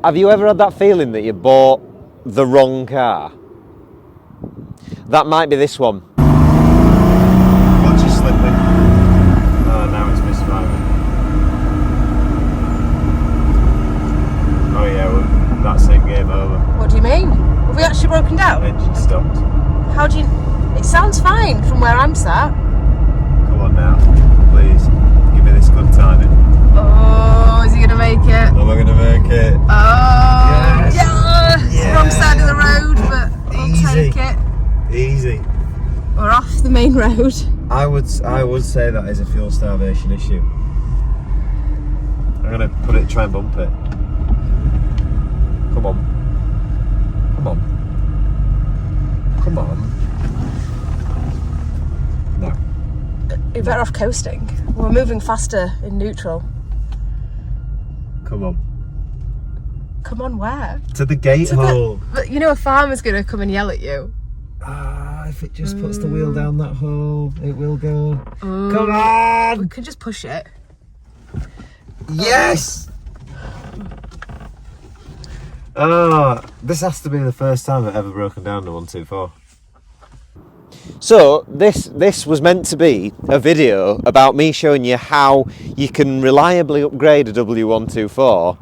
Have you ever had that feeling that you bought the wrong car? That might be this one. Watch it slipping. Oh, now it's misfiring. Oh yeah, well, that's it, game over. What do you mean? Have we actually broken down? Engine stopped. How do you... It sounds fine from where I'm sat. Come on now, please. Give me this good timing. Oh, is he going to make it? Am I going to make it? Oh, Yes. yeah! Wrong side of the road, but I'll take it. Easy. We're off the main road. I would say that is a fuel starvation issue. I'm going to try and bump it. Come on. Come on. Come on. No. You're better off coasting. We're moving faster in neutral. Come on. Come on, where? To the gate hole. But you know a farmer's going to come and yell at you. If it just puts the wheel down that hole, it will go. Come We on! can just push it. Yes! This has to be the first time I've ever broken down the 124. So this was meant to be a video about me showing you how you can reliably upgrade a W124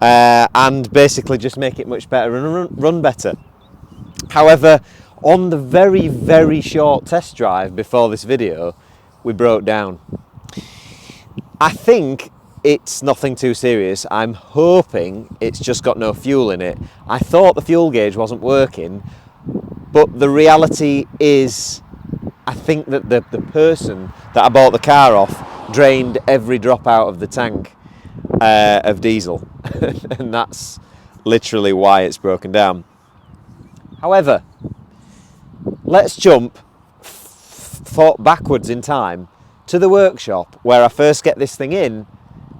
and basically just make it much better and run better. However, on the very, very short test drive before this video, we broke down. I think it's nothing too serious. I'm hoping it's just got no fuel in it. I thought the fuel gauge wasn't working, but the reality is I think that the person that I bought the car off drained every drop out of the tank of diesel and that's literally why it's broken down. However, let's jump backwards in time to the workshop where I first get this thing in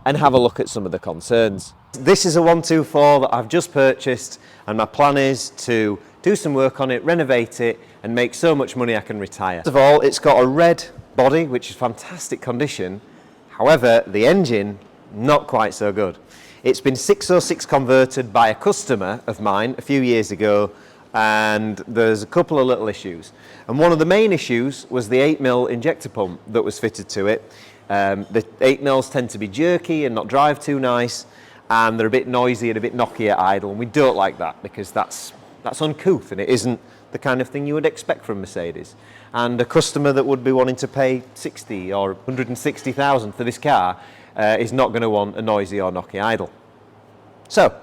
and have a look at some of the concerns. This is a 124 that I've just purchased and my plan is to do some work on it, renovate it and make so much money I can retire. First of all, it's got a red body which is fantastic condition. However, the engine, not quite so good. It's been 606 converted by a customer of mine a few years ago and there's a couple of little issues. And one of the main issues was the 8mm injector pump that was fitted to it. The 8mm tend to be jerky and not drive too nice and they're a bit noisy and a bit knocky at idle and we don't like that because that's uncouth and it isn't the kind of thing you would expect from Mercedes. And a customer that would be wanting to pay 60 or 160,000 for this car is not going to want a noisy or knocky idle. So,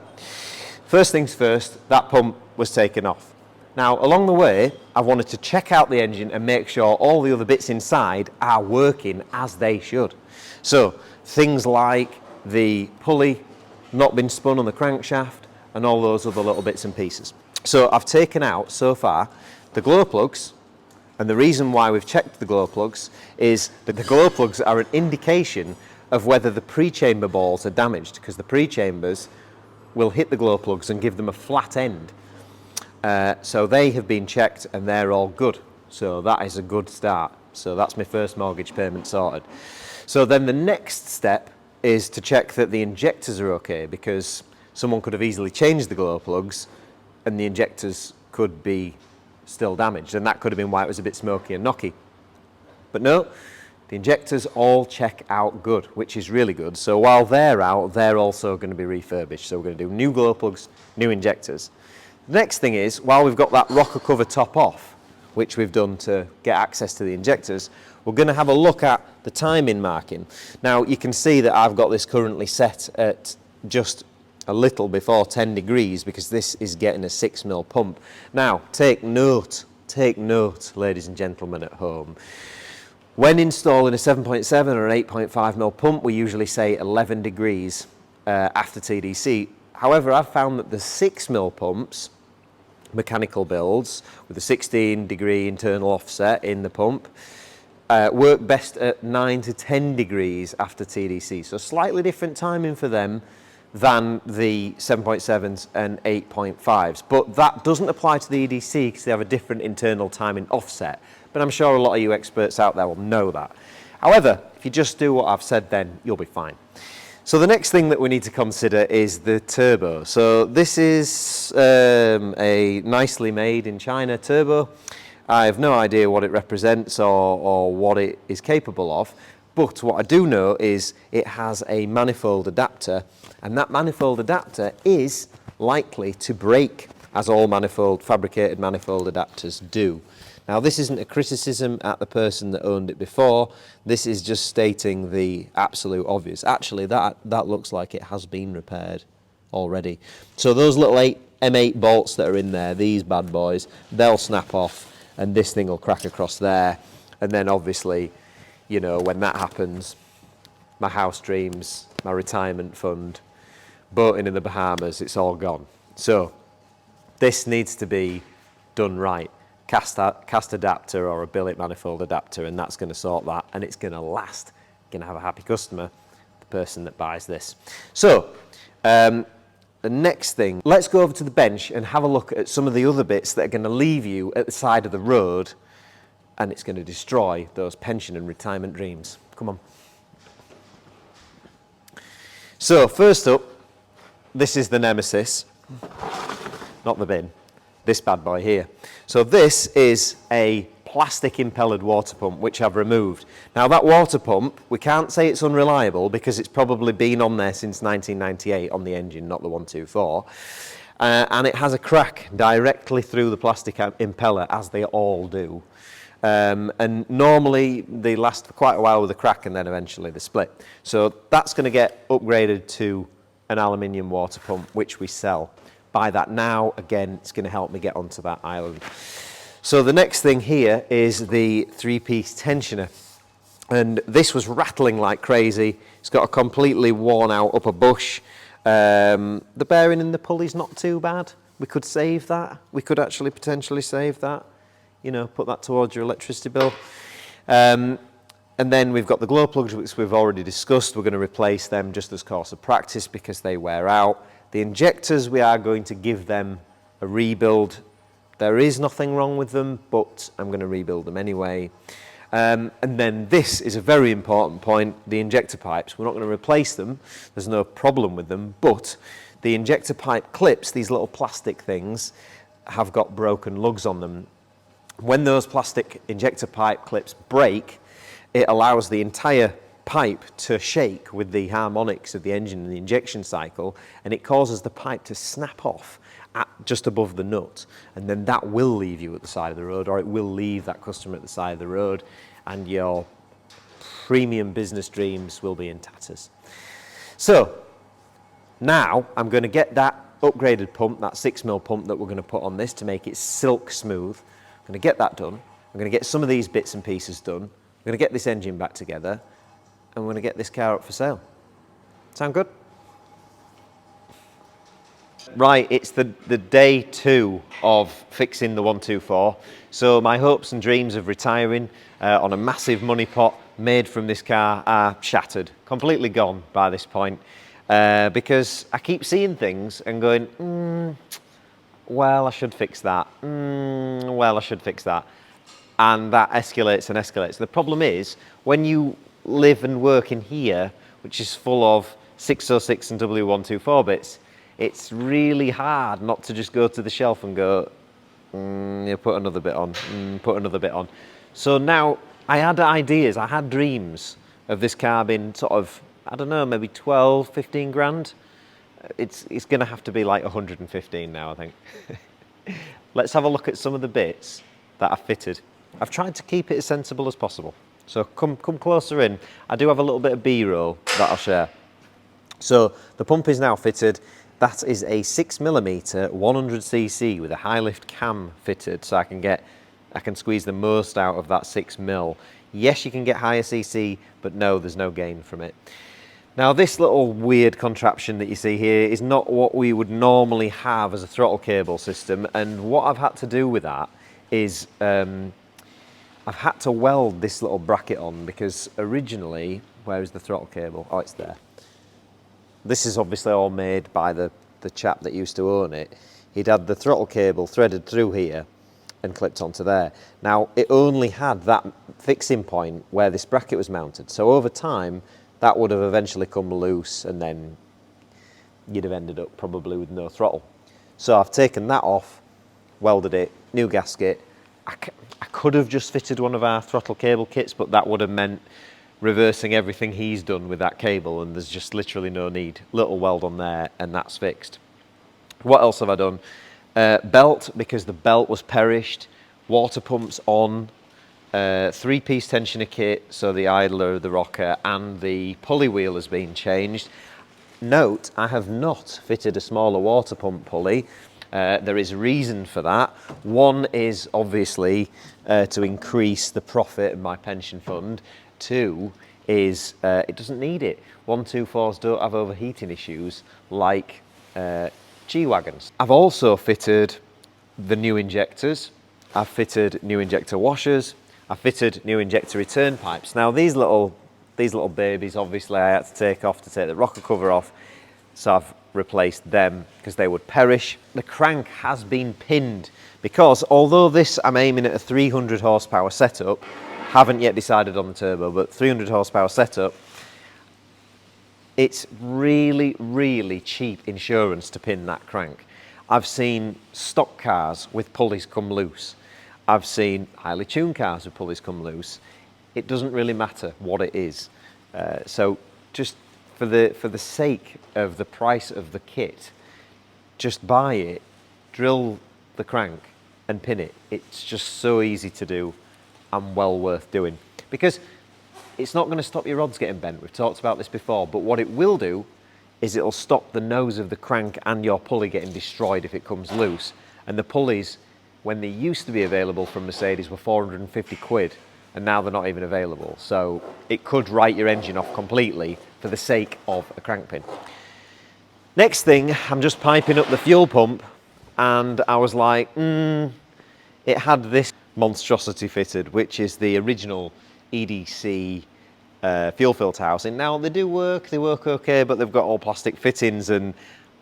first things first, that pump was taken off. Now, along the way, I wanted to check out the engine and make sure all the other bits inside are working as they should. So, things like the pulley not been spun on the crankshaft and all those other little bits and pieces. So, I've taken out, so far, the glow plugs, and the reason why we've checked the glow plugs is that the glow plugs are an indication of whether the pre-chamber balls are damaged, because the pre-chambers will hit the glow plugs and give them a flat end. So they have been checked and they're all good. So that is a good start. So that's my first mortgage payment sorted. So then the next step is to check that the injectors are okay, because someone could have easily changed the glow plugs and the injectors could be still damaged, and that could have been why it was a bit smoky and knocky. But no, the injectors all check out good, which is really good. So while they're out, they're also going to be refurbished. So we're going to do new glow plugs, new injectors. The next thing is, while we've got that rocker cover top off, which we've done to get access to the injectors, we're going to have a look at the timing marking. Now you can see that I've got this currently set at just a little before 10 degrees because this is getting a 6mm pump. Now take note, ladies and gentlemen at home. When installing a 7.7 or an 8.5mm pump, we usually say 11 degrees after TDC. However, I've found that the 6mm pumps, mechanical builds, with a 16-degree internal offset in the pump, work best at 9 to 10 degrees after TDC. So slightly different timing for them than the 7.7s and 8.5s. But that doesn't apply to the EDC because they have a different internal timing offset. But I'm sure a lot of you experts out there will know that. However, if you just do what I've said, then you'll be fine. So the next thing that we need to consider is the turbo. So this is a nicely made in China turbo. I have no idea what it represents or what it is capable of, but what I do know is it has a manifold adapter, and that manifold adapter is likely to break, as all fabricated manifold adapters do. Now, this isn't a criticism at the person that owned it before. This is just stating the absolute obvious. Actually, that looks like it has been repaired already. So those little M8 bolts that are in there, these bad boys, they'll snap off, and this thing will crack across there. And then obviously, you know, when that happens, my house dreams, my retirement fund, boating in the Bahamas, it's all gone. So this needs to be done right. Cast adapter or a billet manifold adapter, and that's going to sort that, and it's going to last. You're going to have a happy customer, the person that buys this. So the next thing, let's go over to the bench and have a look at some of the other bits that are going to leave you at the side of the road, and it's going to destroy those pension and retirement dreams. Come on. So first up, this is the nemesis, not the bin. This bad boy here. So this is a plastic impeller water pump which I've removed. Now that water pump, we can't say it's unreliable because it's probably been on there since 1998 on the engine, not the 124. And it has a crack directly through the plastic impeller, as they all do. And normally they last for quite a while with a crack and then eventually they split. So that's going to get upgraded to an aluminium water pump which we sell. Buy that now. Again, it's going to help me get onto that island. So the next thing here is the 3-piece tensioner, and this was rattling like crazy. It's got a completely worn out upper bush. The bearing in the pulley's not too bad. We could save that. We could actually potentially save that, you know, put that towards your electricity bill. And then we've got the glow plugs, which we've already discussed. We're going to replace them just as course of practice because they wear out. The injectors, we are going to give them a rebuild. There is nothing wrong with them, but I'm going to rebuild them anyway. And then this is a very important point, the injector pipes. We're not going to replace them. There's no problem with them, but the injector pipe clips, these little plastic things, have got broken lugs on them. When those plastic injector pipe clips break, it allows the entire pipe to shake with the harmonics of the engine and the injection cycle, and it causes the pipe to snap off at just above the nut, and then that will leave you at the side of the road, or it will leave that customer at the side of the road, and your premium business dreams will be in tatters. So now I'm going to get that upgraded pump, that 6mm pump that we're going to put on this to make it silk smooth. I'm going to get that done. I'm going to get some of these bits and pieces done. I'm going to get this engine back together, and we're going to get this car up for sale. Sound good? Right, it's the day 2 of fixing the 124. So my hopes and dreams of retiring on a massive money pot made from this car are shattered, completely gone by this point, because I keep seeing things and going, well, I should fix that. Well, I should fix that. And that escalates and escalates. The problem is, when you live and work in here, which is full of 606 and W124 bits, it's really hard not to just go to the shelf and go, put another bit on, put another bit on. So now I had ideas, I had dreams of this car being sort of, I don't know, maybe 12, 15 grand. It's going to have to be like 115 now, I think. Let's have a look at some of the bits that are fitted. I've tried to keep it as sensible as possible. So come closer in. I do have a little bit of B-roll that I'll share. So the pump is now fitted. That is a 6mm 100cc with a high lift cam fitted, so I can squeeze the most out of that 6mm. Yes, you can get higher cc, but no, there's no gain from it. Now this little weird contraption that you see here is not what we would normally have as a throttle cable system, and what I've had to do with that is I've had to weld this little bracket on, because originally, where is the throttle cable? Oh, it's there. This is obviously all made by the chap that used to own it. He'd had the throttle cable threaded through here and clipped onto there. Now, it only had that fixing point where this bracket was mounted. So over time, that would have eventually come loose, and then you'd have ended up probably with no throttle. So I've taken that off, welded it, new gasket. I could have just fitted one of our throttle cable kits, but that would have meant reversing everything he's done with that cable, and there's just literally no need. Little weld on there, and that's fixed. What else have I done? Belt, because the belt was perished. Water pumps on. 3-piece tensioner kit, so the idler, the rocker, and the pulley wheel has been changed. Note, I have not fitted a smaller water pump pulley. There is a reason for that. One is obviously to increase the profit of my pension fund. Two is it doesn't need it. 124s don't have overheating issues like G-Wagons. I've also fitted the new injectors. I've fitted new injector washers. I've fitted new injector return pipes. Now these little babies, obviously I had to take off to take the rocker cover off, so I've replaced them because they would perish. The crank has been pinned because although this I'm aiming at a 300 horsepower setup, haven't yet decided on the turbo, but 300 horsepower setup, it's really, really cheap insurance to pin that crank. I've seen stock cars with pulleys come loose. I've seen highly tuned cars with pulleys come loose. It doesn't really matter what it is. So just for the sake of the price of the kit, just buy it, drill the crank and pin it. It's just so easy to do and well worth doing, because it's not going to stop your rods getting bent. We've talked about this before, but what it will do is it'll stop the nose of the crank and your pulley getting destroyed if it comes loose. And the pulleys, when they used to be available from Mercedes, were 450 quid, and now they're not even available. So it could write your engine off completely for the sake of a crank pin. Next thing, I'm just piping up the fuel pump, and I was like, it had this monstrosity fitted, which is the original EDC fuel filter housing. Now they work okay, but they've got all plastic fittings, and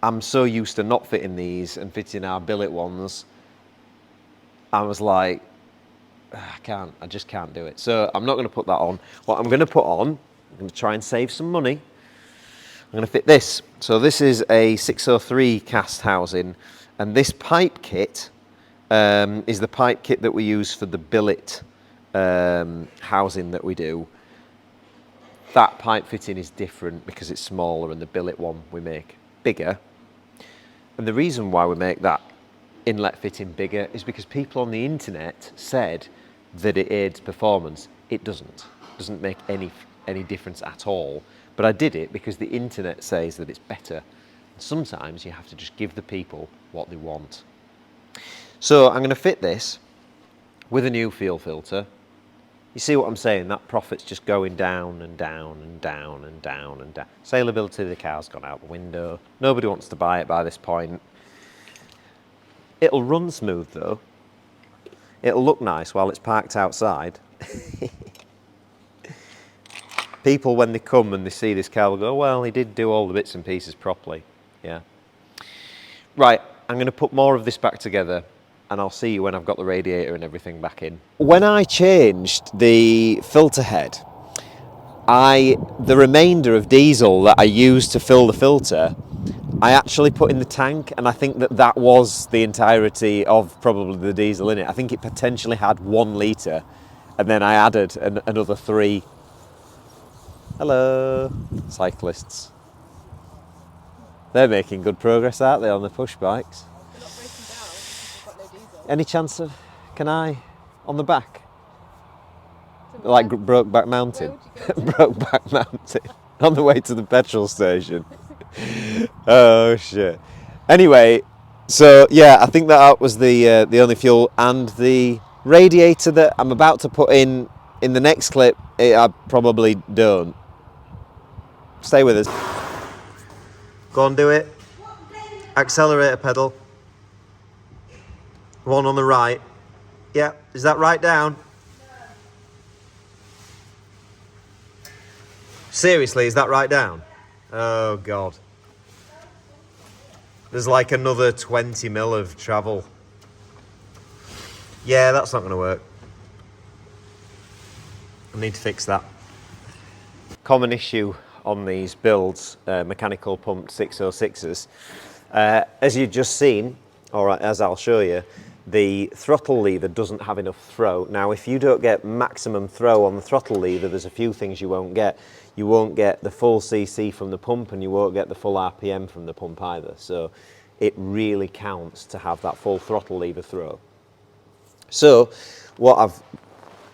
I'm so used to not fitting these and fitting our billet ones. I was like, I just can't do it. So I'm not going to put that on. What I'm going to put on, I'm going to try and save some money. I'm going to fit this. So this is a 603 cast housing, and this pipe kit is the pipe kit that we use for the billet housing that we do. That pipe fitting is different because it's smaller, and the billet one we make bigger. And the reason why we make that inlet fitting bigger is because people on the internet said that it aids performance. It doesn't. It doesn't make any difference at all. But I did it because the internet says that it's better. Sometimes you have to just give the people what they want. So I'm going to fit this with a new fuel filter. You see what I'm saying? That profit's just going down and down and down and down and down. Saleability of the car's gone out the window. Nobody wants to buy it by this point. It'll run smooth though. It'll look nice while it's parked outside. People, when they come and they see this car, will go, well, he did do all the bits and pieces properly. Yeah. Right, I'm going to put more of this back together, and I'll see you when I've got the radiator and everything back in. When I changed the filter head, the remainder of diesel that I used to fill the filter, I actually put in the tank, and I think that was the entirety of probably the diesel in it. I think it potentially had 1 litre, and then I added another 3. Hello, cyclists. They're making good progress, aren't they, on the push bikes? They're not breaking down because they've got no diesel. Any chance of, can I, on the back? Like Brokeback Mountain? Brokeback Mountain. On the way to the petrol station. Oh shit. Anyway, so yeah, I think that was the only fuel, and the radiator that I'm about to put in the next clip, I probably don't. Stay with us. Go on, do it. Accelerator pedal. One on the right. Yeah, is that right down? Seriously, is that right down? Oh God. There's like another 20 mil of travel. Yeah, that's not going to work. I need to fix that. Common issue on these builds, mechanical pumped 606s. As you've just seen, or as I'll show you, the throttle lever doesn't have enough throw. Now, if you don't get maximum throw on the throttle lever, there's a few things you won't get. You won't get the full CC from the pump, and you won't get the full RPM from the pump either. So it really counts to have that full throttle lever throw. So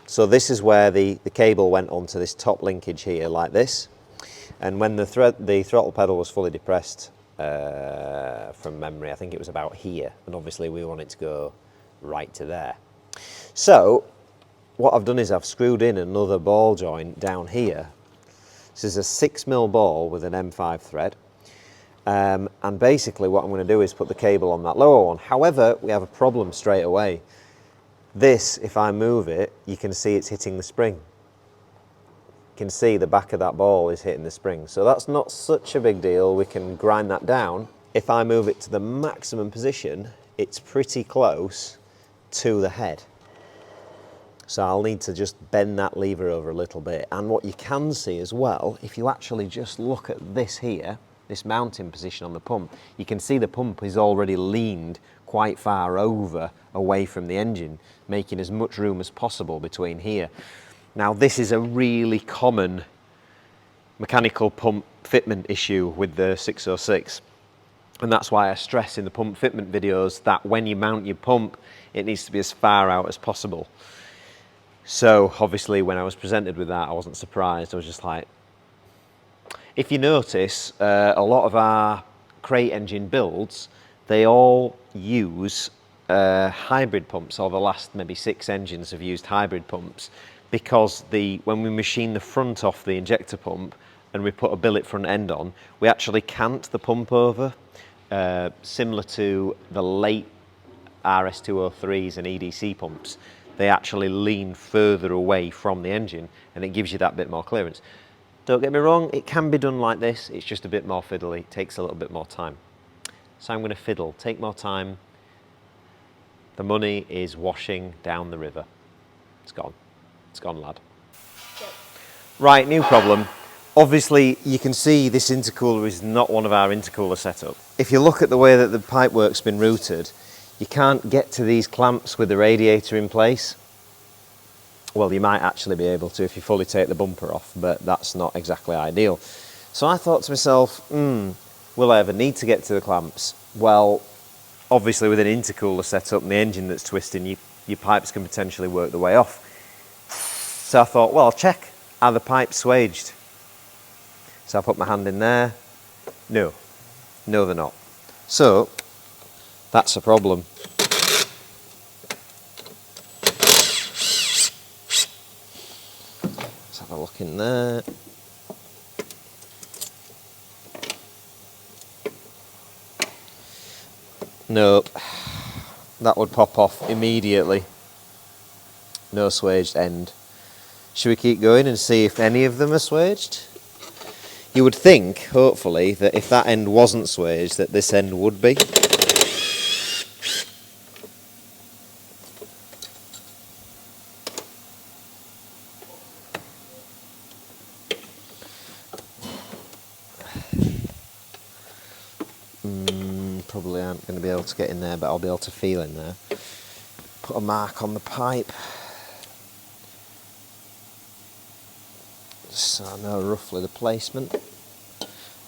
this is where the cable went onto this top linkage here, like this. And when the throttle pedal was fully depressed, from memory, I think it was about here, and obviously we want it to go right to there. So what I've done is I've screwed in another ball joint down here. This is a 6mm ball with an M5 thread, and basically what I'm going to do is put the cable on that lower one. However, we have a problem straight away. This, if I move it, you can see it's hitting the spring. You can see the back of that ball is hitting the spring. So that's not such a big deal. We can grind that down. If I move it to the maximum position, it's pretty close to the head. So I'll need to just bend that lever over a little bit. And what you can see as well, if you actually just look at this here, this mounting position on the pump, you can see the pump is already leaned quite far over away from the engine, making as much room as possible between here. Now, this is a really common mechanical pump fitment issue with the 606, and that's why I stress in the pump fitment videos that when you mount your pump, it needs to be as far out as possible. So obviously when I was presented with that, I wasn't surprised. I was just like, if you notice, a lot of our crate engine builds, they all use hybrid pumps, or the last maybe 6 engines have used hybrid pumps, because when we machine the front off the injector pump and we put a billet front end on, we actually cant the pump over, similar to the late RS203s and EDC pumps. They actually lean further away from the engine, and it gives you that bit more clearance. Don't get me wrong, it can be done like this, it's just a bit more fiddly, it takes a little bit more time. So I'm going to fiddle, take more time. The money is washing down the river. It's gone. It's gone, lad. Yep. Right, new problem. Obviously, you can see this intercooler is not one of our intercooler setup. If you look at the way that the pipework's been routed, you can't get to these clamps with the radiator in place. Well, you might actually be able to if you fully take the bumper off, but that's not exactly ideal. So I thought to myself, will I ever need to get to the clamps? Well, obviously with an intercooler setup and the engine that's twisting, your pipes can potentially work their way off. So I thought, well, I'll check, are the pipes swaged? So I put my hand in there. No, they're not. So that's a problem. Let's have a look in there. Nope, that would pop off immediately. No swaged end. Should we keep going and see if any of them are swaged? You would think, hopefully, that if that end wasn't swaged, that this end would be. Probably aren't going to be able to get in there, but I'll be able to feel in there. Put a mark on the pipe, so I know roughly the placement.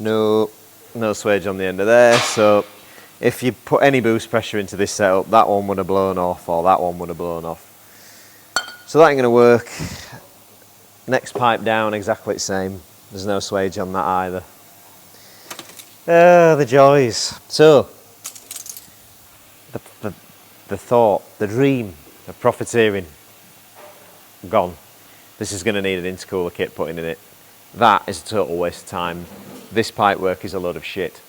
No swage on the end of there, so if you put any boost pressure into this setup, that one would have blown off, or that one would have blown off. So that ain't going to work. Next pipe down, exactly the same. There's no swage on that either. The joys. So, the thought, the dream of profiteering, gone. This is going to need an intercooler kit putting in it. That is a total waste of time. This pipe work is a load of shit.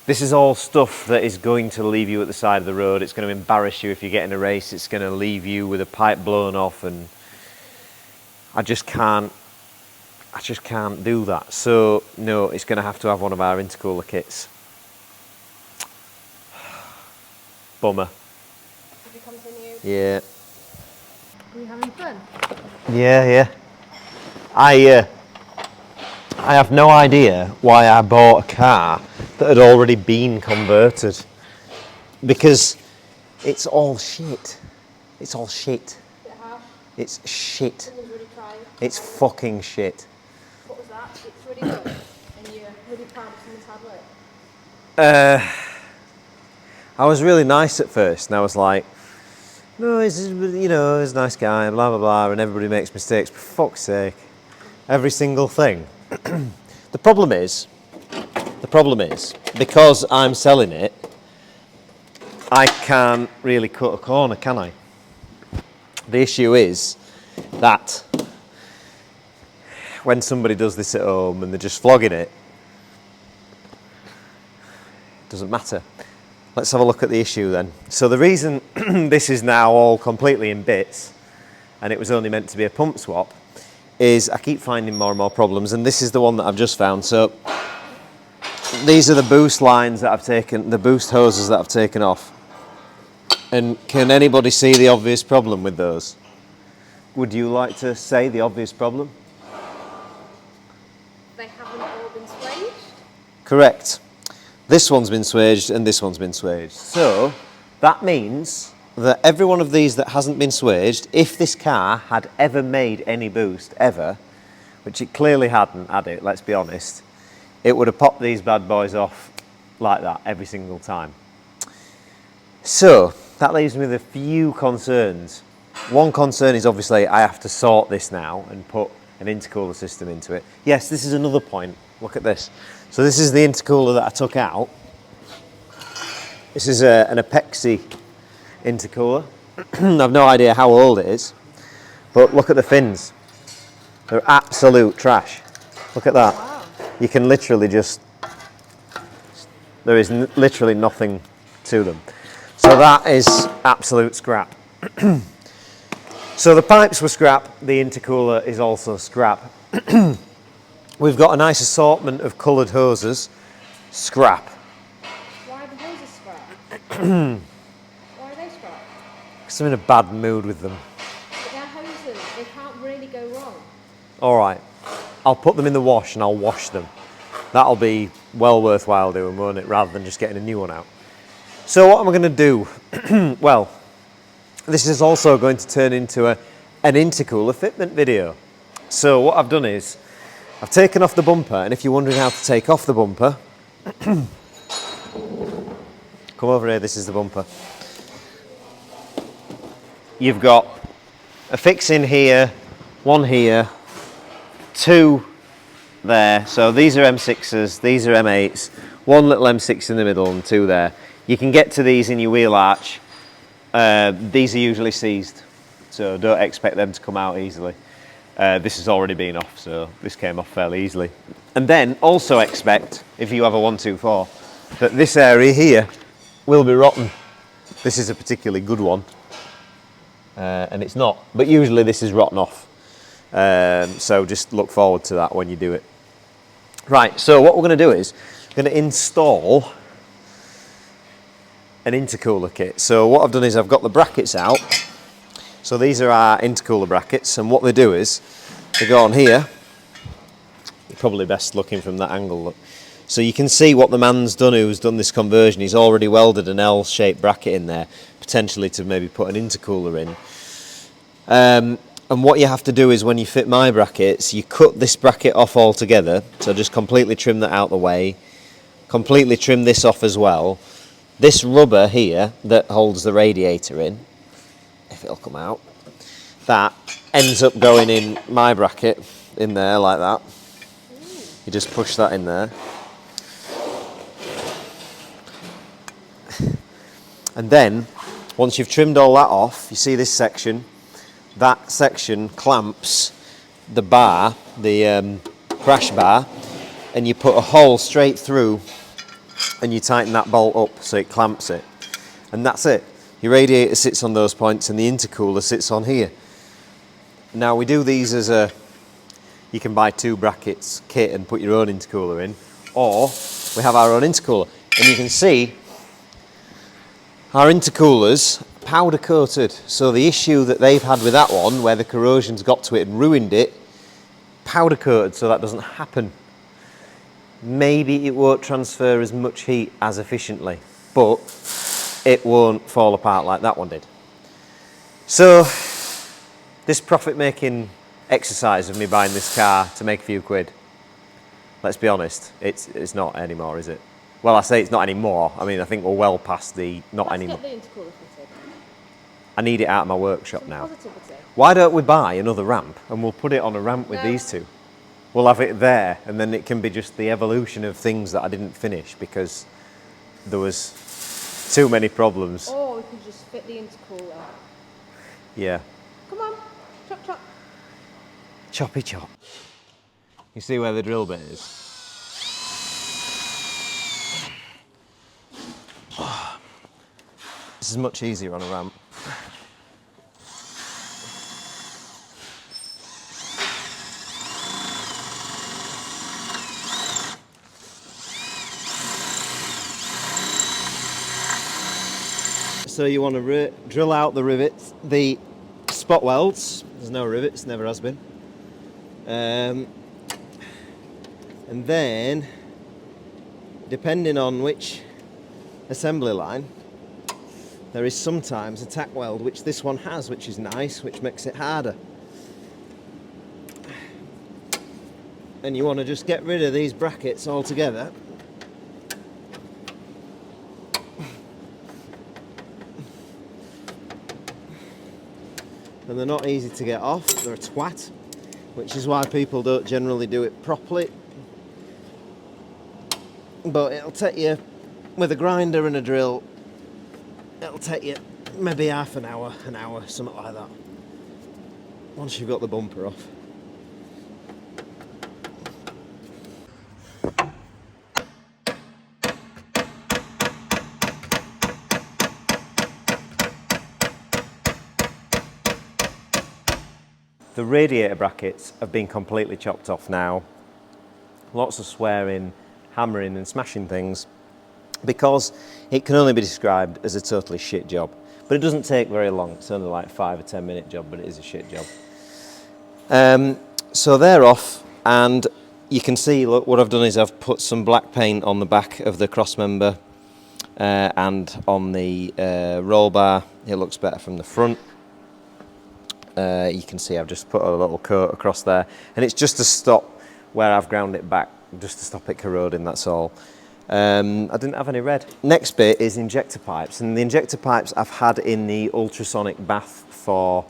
This is all stuff that is going to leave you at the side of the road. It's going to embarrass you if you get in a race. It's going to leave you with a pipe blown off, and I just can't do that. So no, it's going to have to have one of our intercooler kits. Bummer. Have you continued? Yeah. Are you having fun? Yeah. I have no idea why I bought a car that had already been converted, because it's all shit. It's all shit. It's shit. It's fucking shit. What was that? It's really good. And you're really proud of someone's hard work. I was really nice at first, and I was like, no, he's a nice guy, blah, blah, blah, and everybody makes mistakes, for fuck's sake. Every single thing. The problem is, because I'm selling it, I can't really cut a corner, can I? The issue is that when somebody does this at home and they're just flogging it, it doesn't matter. Let's have a look at the issue then. So the reason this is now all completely in bits, and it was only meant to be a pump swap, is I keep finding more and more problems, and this is the one that I've just found. So these are the boost lines that I've taken, the boost hoses that I've taken off. And can anybody see the obvious problem with those? Would you like to say the obvious problem? They haven't all been swaged? Correct. This one's been swaged and this one's been swaged. So that means that every one of these that hasn't been swaged, if this car had ever made any boost, ever, which it clearly hadn't, had it, let's be honest, it would have popped these bad boys off like that every single time. So that leaves me with a few concerns. One concern is obviously I have to sort this now and put an intercooler system into it. Yes, this is another point. Look at this. So this is the intercooler that I took out. This is an Apexi intercooler. I've no idea how old it is, but look at the fins. They're absolute trash. Look at that. Wow. You can literally just, there is literally nothing to them. So that is absolute scrap. So the pipes were scrap, the intercooler is also scrap. We've got a nice assortment of coloured hoses, scrap. Why are the hoses scrap? Why are they scrap? Because I'm in a bad mood with them. But they're hoses. They can't really go wrong. All right, I'll put them in the wash and I'll wash them. That'll be well worthwhile doing, won't it, rather than just getting a new one out. So what am I going to do? Well, this is also going to turn into an intercooler fitment video. So what I've done is, I've taken off the bumper, and if you're wondering how to take off the bumper, come over here, this is the bumper. You've got a fix in here, one here, two there. So these are M6s, these are M8s, one little M6 in the middle and two there. You can get to these in your wheel arch. These are usually seized, so don't expect them to come out easily. This has already been off, so this came off fairly easily. And then also expect, if you have a 124, that this area here will be rotten. This is a particularly good one, and it's not, but usually this is rotten off. So just look forward to that when you do it. Right, so what we're going to do is, we're going to install an intercooler kit. So what I've done is I've got the brackets out. So these are our intercooler brackets, and what they do is they go on here. You're probably best looking from that angle. Look. So you can see what the man's done who's done this conversion. He's already welded an L-shaped bracket in there, potentially to maybe put an intercooler in. And what you have to do is when you fit my brackets, you cut this bracket off altogether. So just completely trim that out the way. Completely trim this off as well. This rubber here that holds the radiator in, if it'll come out, that ends up going in my bracket in there like that. You just push that in there. And then, once you've trimmed all that off, you see this section, that section clamps the bar, the crash bar, and you put a hole straight through and you tighten that bolt up so it clamps it. And that's it. Your radiator sits on those points and the intercooler sits on here. Now we do these as a, you can buy 2 brackets kit and put your own intercooler in, or we have our own intercooler. And you can see our intercoolers powder coated. So the issue that they've had with that one, where the corrosion's got to it and ruined it, powder coated so that doesn't happen maybe it won't transfer as much heat as efficiently, but it won't fall apart like that one did. So this profit-making exercise of me buying this car to make a few quid, let's be honest, it's not anymore, is it? Well, I say it's not anymore. I mean, I think we're well past the not anymore. Let's get the intercooler fitted. I need it out of my workshop now. Positivity. Why don't we buy another ramp and we'll put it on a ramp with these two? We'll have it there, and then it can be just the evolution of things that I didn't finish because there was too many problems. Or we could just fit the intercooler. Yeah. Come on, chop chop. Choppy chop. You see where the drill bit is? This is much easier on a ramp. So you want to drill out the rivets, the spot welds. There's no rivets, never has been. And then, depending on which assembly line, there is sometimes a tack weld, which this one has, which is nice, which makes it harder. And you want to just get rid of these brackets altogether. And they're not easy to get off, they're a twat, which is why people don't generally do it properly. But it'll take you, with a grinder and a drill, it'll take you maybe half an hour, something like that, once you've got the bumper off. The radiator brackets have been completely chopped off now. Lots of swearing, hammering and smashing things, because it can only be described as a totally shit job. But it doesn't take very long. It's only like 5 or 10 minute job, but it is a shit job. So they're off, and you can see, look, what I've done is I've put some black paint on the back of the cross member and on the roll bar. It looks better from the front. You can see I've just put a little coat across there, and it's just to stop where I've ground it back, just to stop it corroding, that's all. I didn't have any red. Next bit is injector pipes, and the injector pipes I've had in the ultrasonic bath for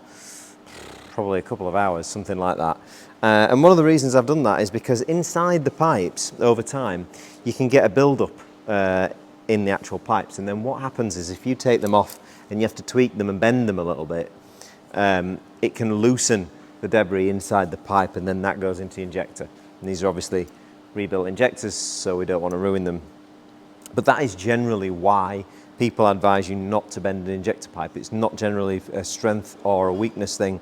probably a couple of hours, something like that. And one of the reasons I've done that is because inside the pipes, over time, you can get a build-up in the actual pipes, and then what happens is if you take them off and you have to tweak them and bend them a little bit, it can loosen the debris inside the pipe, and then that goes into the injector. And these are obviously rebuilt injectors, so we don't want to ruin them. But that is generally why people advise you not to bend an injector pipe. It's not generally a strength or a weakness thing.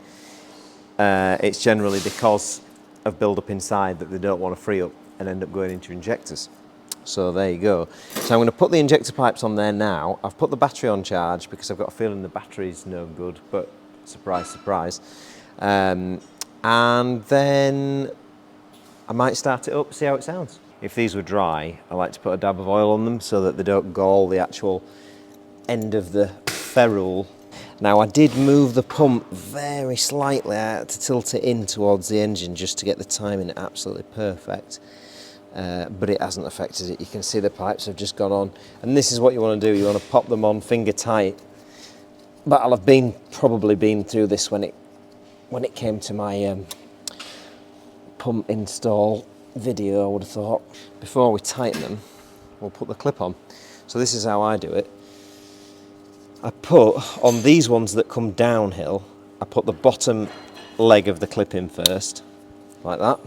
It's generally because of build-up inside that they don't want to free up and end up going into injectors. So there you go. So I'm going to put the injector pipes on there now. I've put the battery on charge because I've got a feeling the battery's no good, but surprise, surprise. And then I might start it up, see how it sounds. If these were dry, I like to put a dab of oil on them so that they don't gall the actual end of the ferrule. Now I did move the pump very slightly. I had to tilt it in towards the engine just to get the timing absolutely perfect. But it hasn't affected it. You can see the pipes have just gone on. And this is what you want to do. You want to pop them on finger tight. But I'll have probably been through this when it came to my pump install video, I would have thought. Before we tighten them, we'll put the clip on. So this is how I do it. I put, on these ones that come downhill, I put the bottom leg of the clip in first, like that.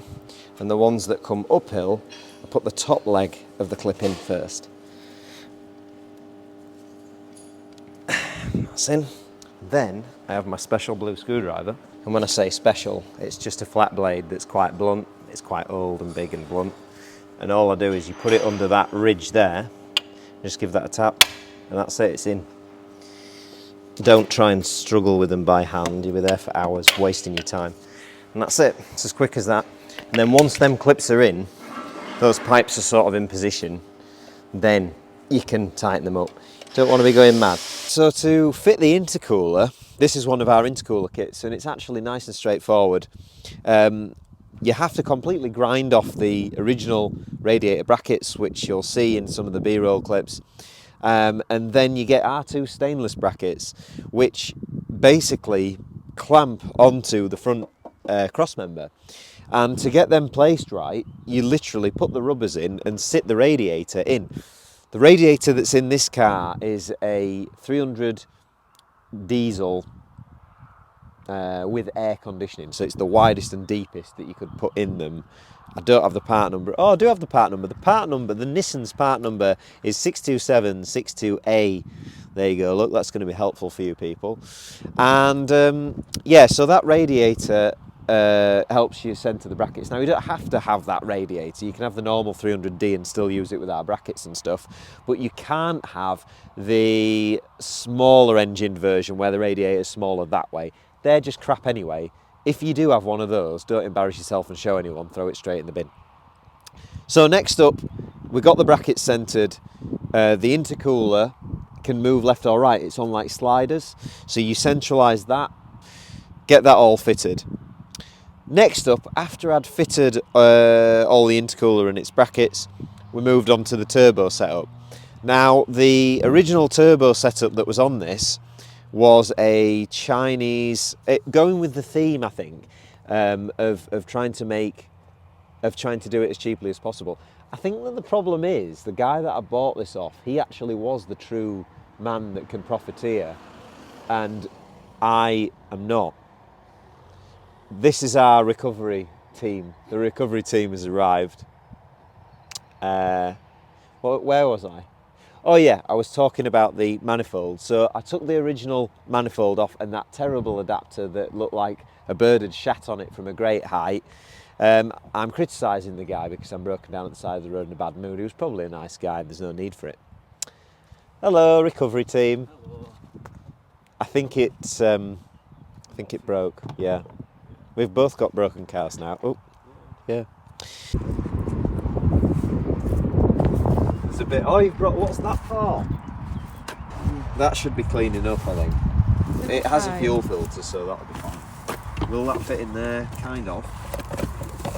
And the ones that come uphill, I put the top leg of the clip in first. That's in. Then I have my special blue screwdriver. And when I say special, it's just a flat blade that's quite blunt. It's quite old and big and blunt. And all I do is you put it under that ridge there, just give that a tap, and that's it, it's in. Don't try and struggle with them by hand. You'll be there for hours wasting your time. And that's it. It's as quick as that. And then once them clips are in, those pipes are sort of in position, then you can tighten them up. Don't want to be going mad. So to fit the intercooler, this is one of our intercooler kits, and it's actually nice and straightforward. You have to completely grind off the original radiator brackets, which you'll see in some of the B-roll clips. And then you get R2 stainless brackets, which basically clamp onto the front cross member. And to get them placed right, you literally put the rubbers in and sit the radiator in. The radiator that's in this car is a 300 diesel with air conditioning, so it's the widest and deepest that you could put in them. I don't have the part number. Oh, I do have the part number. The Nissan's part number is 62762A. There you go. Look, that's going to be helpful for you people. And yeah, so that radiator helps you centre the brackets. Now, you don't have to have that radiator. You can have the normal 300D and still use it with our brackets and stuff, but you can't have the smaller engined version where the radiator is smaller that way. They're just crap anyway. If you do have one of those, don't embarrass yourself and show anyone, throw it straight in the bin. So next up, we've got the brackets centred. The intercooler can move left or right. It's on like sliders. So you centralise that, get that all fitted. Next up, after I'd fitted all the intercooler and its brackets, we moved on to the turbo setup. Now, the original turbo setup that was on this was a Chinese, going with the theme, I think, of trying to do it as cheaply as possible. I think that the problem is, the guy that I bought this off, he actually was the true man that can profiteer, and I am not. This is our recovery team. The recovery team has arrived. Where was I? Oh yeah, I was talking about the manifold. So I took the original manifold off and that terrible adapter that looked like a bird had shat on it from a great height. I'm criticising the guy because I'm broken down at the side of the road in a bad mood. He was probably a nice guy, there's no need for it. Hello, recovery team. Hello. I think it broke, yeah. We've both got broken cars now. Oh, yeah. There's a bit. Oh, you've brought. What's that for? That should be cleaning up, I think. It has a fuel filter, so that'll be fine. Will that fit in there? Kind of.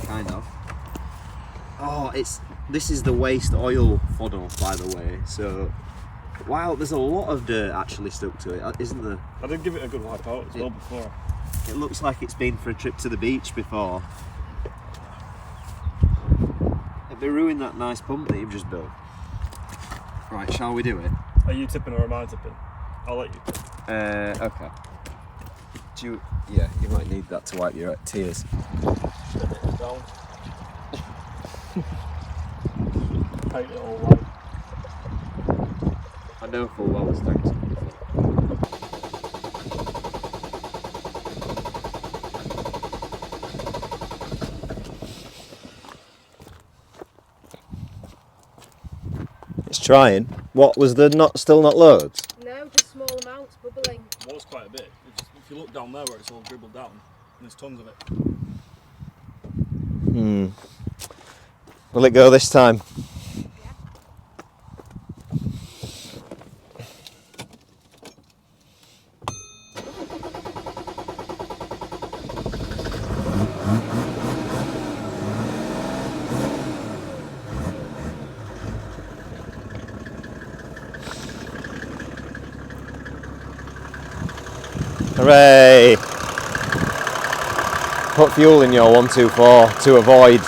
Kind of. Oh, this is the waste oil funnel, by the way. So, wow, there's a lot of dirt actually stuck to it, isn't there? I did give it a good wipe out as well before. It looks like it's been for a trip to the beach before. It'd be ruining that nice pump that you've just built. Right, shall we do it? Are you tipping or am I tipping? I'll let you tip. Okay. Yeah, you might need that to wipe your tears. Shut it down. Paint it all white. I know full well it's thanks. It's trying. What was the still not loads? No, just small amounts bubbling. It was quite a bit. If you look down there where it's all dribbled down, and there's tons of it. Will it go this time? Hooray! Put fuel in your 124 to avoid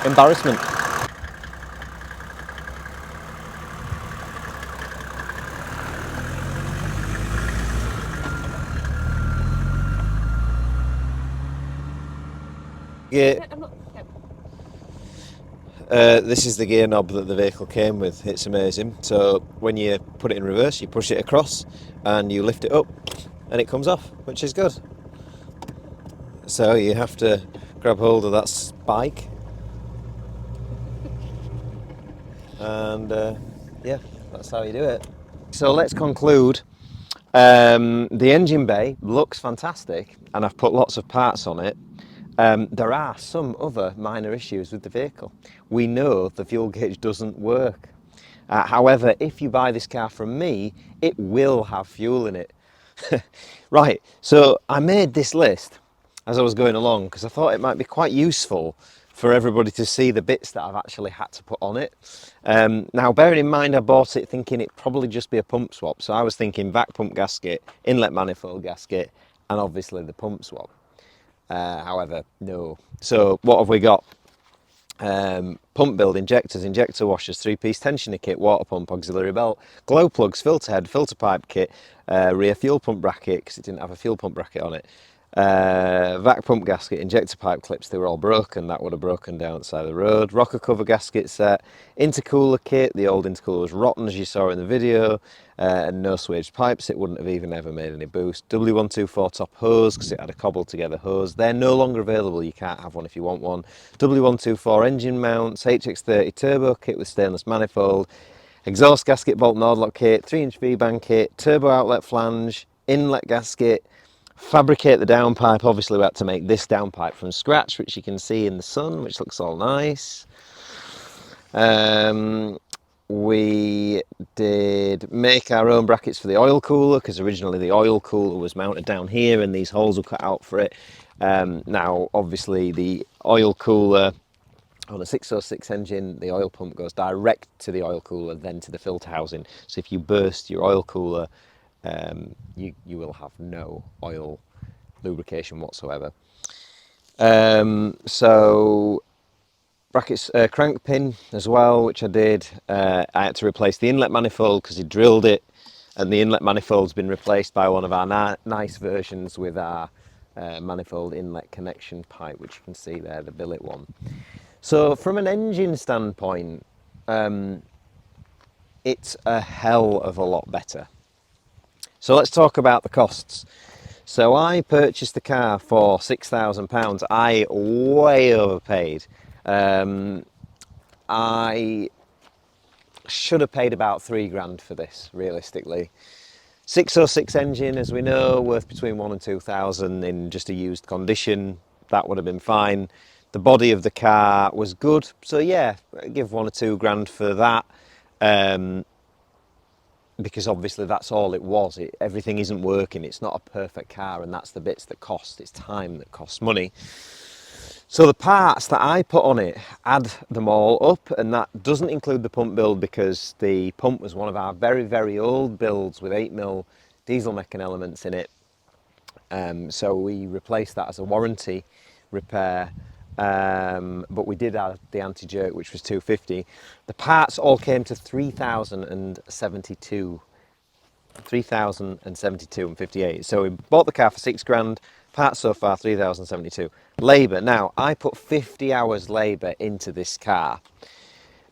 embarrassment. Yeah. This is the gear knob that the vehicle came with. It's amazing. So when you put it in reverse, you push it across and you lift it up and it comes off, which is good. So you have to grab hold of that spike and yeah, that's how you do it. So let's conclude. The engine bay looks fantastic and I've put lots of parts on it. There are some other minor issues with the vehicle. We know the fuel gauge doesn't work. However, if you buy this car from me, it will have fuel in it. Right, so I made this list as I was going along because I thought it might be quite useful for everybody to see the bits that I've actually had to put on it. Now, bearing in mind I bought it thinking it'd probably just be a pump swap, so I was thinking vac pump gasket, inlet manifold gasket, and obviously the pump swap. However, no. So what have we got? Pump build, injectors, injector washers, 3-piece tensioner kit, water pump, auxiliary belt, glow plugs, filter head, filter pipe kit, rear fuel pump bracket because it didn't have a fuel pump bracket on it, vac pump gasket, injector pipe clips, they were all broken, that would have broken down the side of the road, rocker cover gasket set, intercooler kit, the old intercooler was rotten as you saw in the video, and no swaged pipes, it wouldn't have even ever made any boost. W124 top hose because it had a cobbled together hose, they're no longer available, you can't have one if you want one. W124 engine mounts, HX30 turbo kit with stainless manifold, exhaust gasket bolt and odd lock kit, 3-inch V-band kit, turbo outlet flange, inlet gasket, fabricate the downpipe. Obviously we had to make this downpipe from scratch, which you can see in the sun, which looks all nice. We did make our own brackets for the oil cooler because originally the oil cooler was mounted down here and these holes were cut out for it. Now obviously the oil cooler on a 606 engine, the oil pump goes direct to the oil cooler, then to the filter housing. So if you burst your oil cooler, you will have no oil lubrication whatsoever. So brackets, crank pin as well, which I did. I had to replace the inlet manifold because he drilled it, and the inlet manifold's been replaced by one of our nice versions with our manifold inlet connection pipe, which you can see there, the billet one. So from an engine standpoint, it's a hell of a lot better. So let's talk about the costs. So I purchased the car for £6,000. I way overpaid. I should have paid about £3,000 for this, realistically. 606 engine, as we know, worth between 1,000 and 2,000 in just a used condition. That would have been fine. The body of the car was good, so yeah, give £1 or £2,000 for that. Because obviously that's all it was. Everything isn't working. It's not a perfect car, and that's the bits that cost. It's time that costs money. So the parts that I put on it, add them all up, and that doesn't include the pump build because the pump was one of our very, very old builds with 8mm diesel mechan elements in it. So we replaced that as a warranty repair, but we did add the anti-jerk, which was £250. The parts all came to £3,072 and 58. So we bought the car for £6,000. Parts so far £3,072. Labour. Now I put 50 hours labour into this car.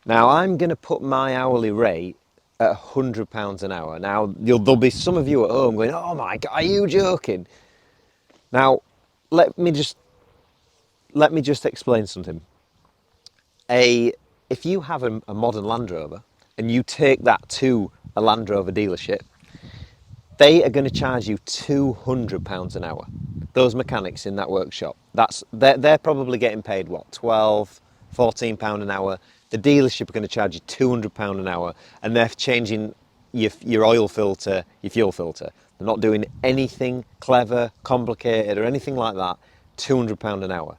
Now I'm going to put my hourly rate at £100 an hour. Now there'll be some of you at home going, "Oh my God, are you joking?" Now let me just explain something. If you have a modern Land Rover and you take that to a Land Rover dealership, they are going to charge you £200 an hour. Those mechanics in that workshop, they're probably getting paid what, £12, £14 an hour. The dealership are going to charge you £200 an hour, and they're changing your oil filter, your fuel filter. They're not doing anything clever, complicated, or anything like that. £200 an hour.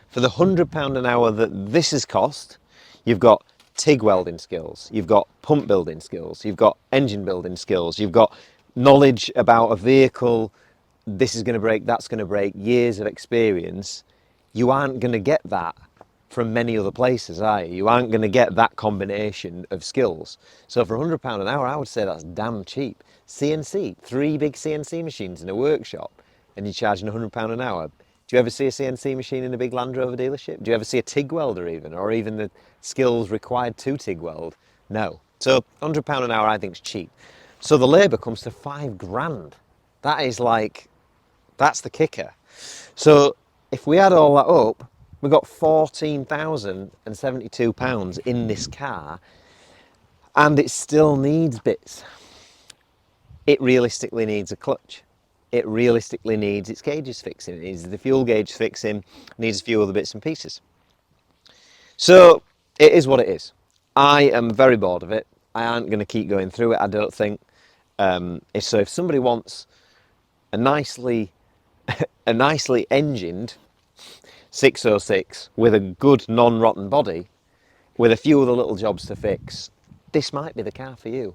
For the £100 an hour that this has cost, you've got TIG welding skills, you've got pump building skills, you've got engine building skills, you've got knowledge about a vehicle, this is going to break, that's going to break, years of experience. You aren't going to get that from many other places, are you? You aren't going to get that combination of skills. So for £100 an hour, I would say that's damn cheap. CNC, 3 big CNC machines in a workshop, and you're charging £100 an hour. Do you ever see a CNC machine in a big Land Rover dealership? Do you ever see a TIG welder even, or even the skills required to TIG weld? No. So £100 an hour I think is cheap. So the labour comes to £5,000. That is like, that's the kicker. So if we add all that up, we've got £14,072 in this car, and it still needs bits. It realistically needs a clutch. it realistically needs its gauges fixing. It needs the fuel gauge fixing, needs a few other bits and pieces. So it is what it is. I am very bored of it. I aren't going to keep going through it, I don't think. If somebody wants a nicely engined 606 with a good non-rotten body, with a few other little jobs to fix, this might be the car for you.